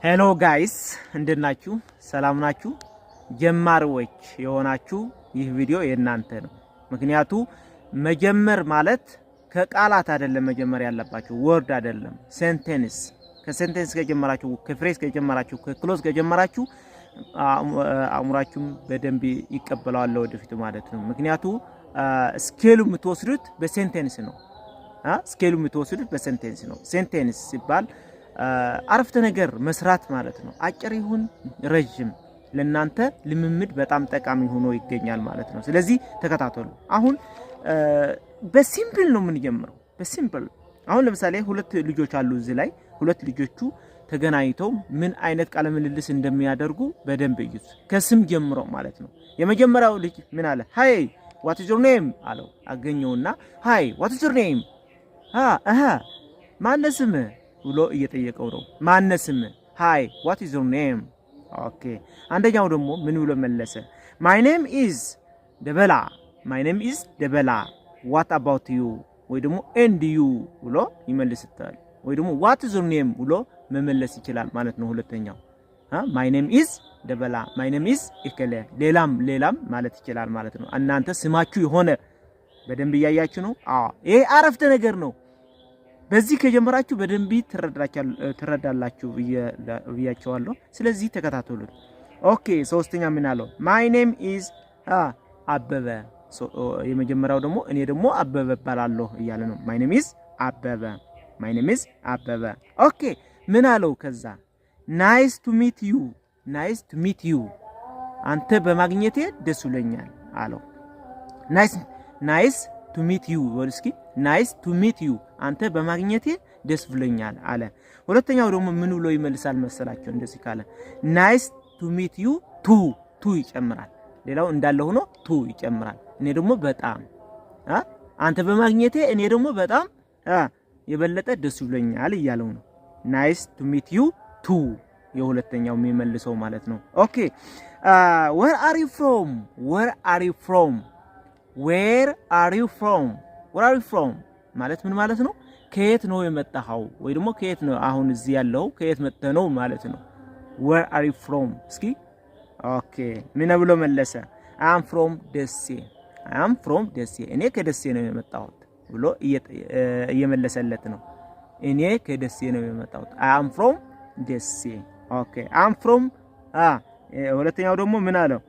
ሄሎ ጋይስ እንደናችሁ ሰላም ናችሁ? ጀማሪዎች የሆናችሁ ይህ ቪዲዮ የእናንተ ነው። ምክንያቱ መጀመር ማለት ከቃላት አይደለም መጀመር ያለባችሁ፣ ወርድ አይደለም ሴንቴንስ። ከሴንቴንስ ከጀመራችሁ፣ ከፍሬዝ ከጀመራችሁ፣ ከክሎዝ ከጀመራችሁ አእምሯችሁም በደንብ ይቀበላል ወደፊት ማለት ነው። ምክንያቱ ስኬሉ የምትወስዱት በሴንቴንስ ነው። ስኬሉ የምትወስዱት በሴንቴንስ ነው። ሴንቴንስ ሲባል አረፍተ ነገር መስራት ማለት ነው። አጭር ይሁን ረጅም ለናንተ ልምምድ በጣም ጠቃሚ ሆኖ ይገኛል ማለት ነው። ስለዚህ ተከታተሉ። አሁን በሲምፕል ነው የምንጀምረው። በሲምፕል አሁን ለምሳሌ ሁለት ልጆች አሉ። እዚህ ላይ ሁለት ልጆቹ ተገናኝተው ምን አይነት ቃለ ምልልስ እንደሚያደርጉ በደንብ እዩት። ከስም ጀምሮ ማለት ነው። የመጀመሪያው ልጅ ምን አለ? ሃይ ዋት ኢዝ ዮር ኔም አለው። አገኘውና ሃይ ዋት ኢዝ ዮር ኔም ማነው ስምህ ብሎ እየጠየቀው ነው። ማነው ስምህ? ሃይ ዋት ኢዝ ዮር ኔም። ኦኬ። አንደኛው ደግሞ ምን ብሎ መለሰ? ማይ ኔም ኢዝ ደበላ። ማይ ኔም ኢዝ ደበላ። ዋት አባውት ዩ ወይ ደግሞ ኤንድ ዩ ብሎ ይመልስታል። ወይ ደግሞ ዋት ኢዝ ዮር ኔም ብሎ መመለስ ይችላል ማለት ነው። ሁለተኛው ማይ ኔም ኢዝ ደበላ፣ ማይ ኔም ኢዝ እከለ፣ ሌላም ማለት ይችላል ማለት ነው። እናንተ ስማችሁ የሆነ በደንብ እያያችሁ ነው። ይሄ አረፍተ ነገር ነው። በዚህ ከጀመራችሁ በደንብ ትረዳላችሁ ብያቸዋለሁ። ስለዚህ ተከታተሉት። ኦኬ። ሶስተኛ ምን አለው? ማይ ኔም ኢዝ አበበ። የመጀመሪያው ደግሞ እኔ ደግሞ አበበ እባላለሁ እያለ ነው። ማይ ኔም ኢዝ አበበ፣ ማይ ኔም ኢዝ አበበ። ኦኬ። ምን አለው ከዛ? ናይስ ቱ ሚት ዩ፣ ናይስ ቱ ሚት ዩ፣ አንተ በማግኘቴ ደስ ብሎኛል አለው። ናይስ ቱ ሚት ዩ ወልስኪ፣ ናይስ ቱ ሚት ዩ፣ አንተ በማግኘቴ ደስ ብሎኛል አለ። ሁለተኛው ደግሞ ምን ብሎ ይመልሳል መሰላችሁ? እንደዚህ ካለ ናይስ ቱ ሚት ዩ ቱ ይጨምራል። ሌላው እንዳለ ሆኖ ቱ ይጨምራል። እኔ ደግሞ በጣም አንተ በማግኘቴ እኔ ደግሞ በጣም የበለጠ ደስ ብሎኛል እያለው ነው። ናይስ ቱ ሚት ዩ ቱ የሁለተኛው የሚመልሰው ማለት ነው። ኦኬ። where are you from? where are you from? where are you from? where are you from ማለት ምን ማለት ነው? ከየት ነው የመጣኸው? ወይ ደግሞ ከየት ነው አሁን እዚህ ያለው ከየት መጥተህ ነው ማለት ነው። where are you from? እስኪ ኦኬ። ምን ብሎ መለሰ? I am from ደሴ፣ I am from ደሴ፣ እኔ ከደሴ ነው የመጣሁት ብሎ እየመለሰለት ነው። እኔ ከደሴ ነው የመጣሁት። I am from ደሴ። ኦኬ። I am from ሁለተኛው ደግሞ ምን አለው?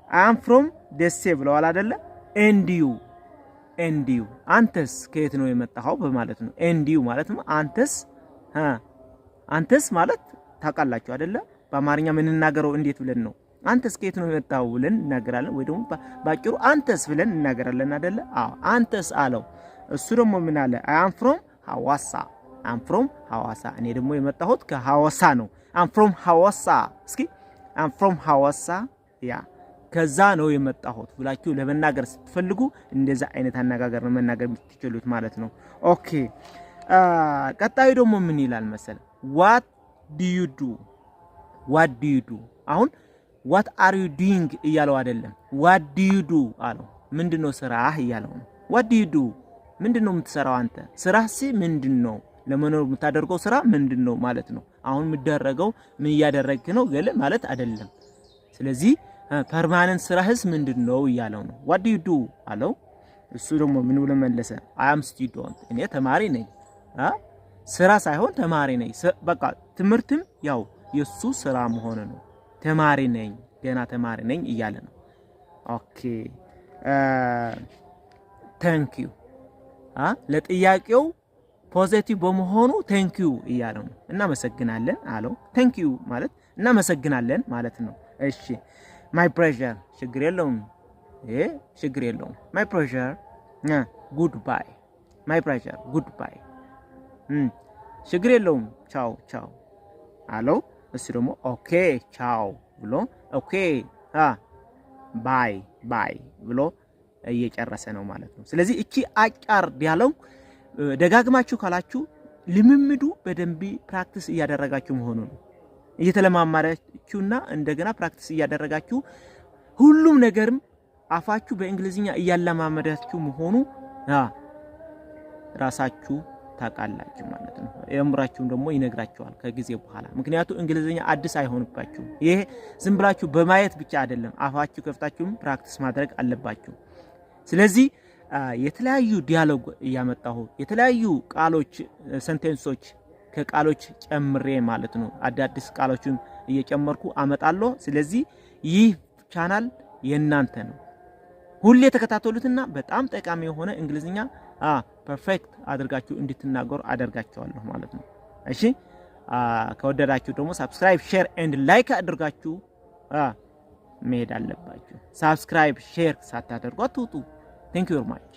I am from ደሴ ብለዋል አይደለ? and you አንተስ ከየት ነው የመጣኸው በማለት ነው። and you ማለት ነው አንተስ አንተስ ማለት ታውቃላችሁ አይደለ? በአማርኛ የምንናገረው እንዴት ብለን ነው? አንተስ ከየት ነው የመጣኸው ብለን እናገራለን፣ ወይ ደግሞ ባጭሩ አንተስ ብለን እናገራለን አይደለ? አንተስ አለው። እሱ ደግሞ ምን አለ? I am from ሐዋሳ፣ I am from ሐዋሳ፣ እኔ ደግሞ የመጣሁት ከሐዋሳ ነው። I am from ሐዋሳ። እስኪ I am from ሐዋሳ ከዛ ነው የመጣሁት ብላችሁ ለመናገር ስትፈልጉ እንደዛ አይነት አነጋገር ነው መናገር የምትችሉት ማለት ነው። ኦኬ። ቀጣዩ ደግሞ ምን ይላል መሰለ? what do you do? what do you do? አሁን what are you doing እያለው አይደለም። what do you do አለው። ምንድነው ስራህ እያለው ነው። what do you do ምንድነው የምትሰራው አንተ? ስራህ ምንድነው? ለመኖር የምታደርገው ስራ ምንድነው ማለት ነው። አሁን የምትደረገው ምን እያደረግክ ነው ገለ ማለት አይደለም። ስለዚህ ፐርማነንት ስራህስ ምንድነው እያለው ነው። what do you do አለው። እሱ ደግሞ ምን ብሎ መለሰ? I am student፣ እኔ ተማሪ ነኝ። ስራ ሳይሆን ተማሪ ነኝ። በቃ ትምህርትም ያው የሱ ስራ መሆኑ ነው። ተማሪ ነኝ፣ ገና ተማሪ ነኝ እያለ ነው። ኦኬ። thank you ለጥያቄው ፖዚቲቭ በመሆኑ thank you እያለው ነው። እናመሰግናለን አለው። thank you ማለት እናመሰግናለን ማለት ነው። እሺ። my pleasure ችግር የለውም፣ ችግር የለውም። my pleasure goodbye፣ my pleasure goodbye ችግር የለውም፣ ቻው አለው። እሱ ደግሞ ኦኬ ቻው ብሎ ኦኬ ባይ ብሎ እየጨረሰ ነው ማለት ነው። ስለዚህ እቺ አጫር ዲያሎግ ደጋግማችሁ ካላችሁ ልምምዱ በደንብ ፕራክቲስ እያደረጋችሁ መሆኑ ነው። እየተለማማዳችሁና እንደገና ፕራክቲስ እያደረጋችሁ ሁሉም ነገርም አፋችሁ በእንግሊዝኛ እያለማመዳችሁ መሆኑ ራሳችሁ ታውቃላችሁ ማለት ነው። የምራችሁም ደግሞ ይነግራችኋል ከጊዜ በኋላ። ምክንያቱም እንግሊዝኛ አዲስ አይሆንባችሁም። ይሄ ዝም ብላችሁ በማየት ብቻ አይደለም፣ አፋችሁ ከፍታችሁም ፕራክቲስ ማድረግ አለባችሁ። ስለዚህ የተለያዩ ዲያሎግ እያመጣሁ የተለያዩ ቃሎች ሴንቴንሶች ከቃሎች ጨምሬ ማለት ነው አዳዲስ ቃሎችን እየጨመርኩ አመጣለሁ። ስለዚህ ይህ ቻናል የናንተ ነው። ሁሌ ተከታተሉትና በጣም ጠቃሚ የሆነ እንግሊዝኛ ፐርፌክት አድርጋችሁ እንድትናገሩ አደርጋችኋለሁ ማለት ነው። እሺ ከወደዳችሁ ደግሞ ሰብስክራይብ፣ ሼር ኤንድ ላይክ አድርጋችሁ መሄድ አለባችሁ። ሰብስክራይብ ሼር ሳታደርጉ አትውጡ። ቴንክ ዩ ቬሪ ማች